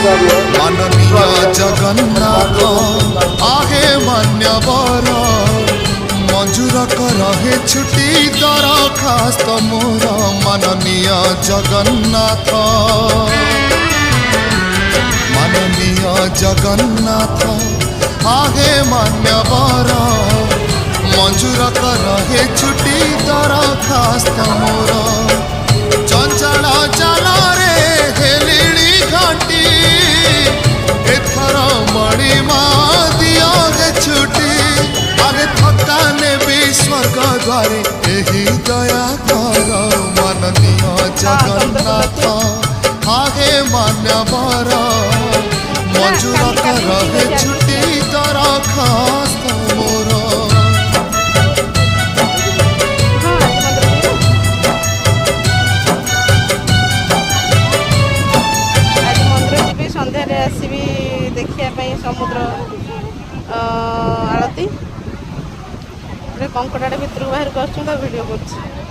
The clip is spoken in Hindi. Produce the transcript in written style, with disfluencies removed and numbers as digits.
माननीय जगन्नाथ आहे मान्यवर मंजूर करे छुट्टी दरखास्त मोर माननीय जगन्नाथ माननीय जगन्नाथ आहे मान्यवर मंजूर करे छुट्टी दरखास्त मोर चंचल चला रे हेलिणी घंटी एथर मणिमा दिया गे छुट्टी आगे थकाने भी स्वर्ग द्वारे यही दया कर माननीय जगन्नाथ आगे मान्यवर मंजूर करे छुट्टी दरखास्त मोर आसबि देखा समुद्र आरती कंकड़ा भितर बाहर कर वीडियो कर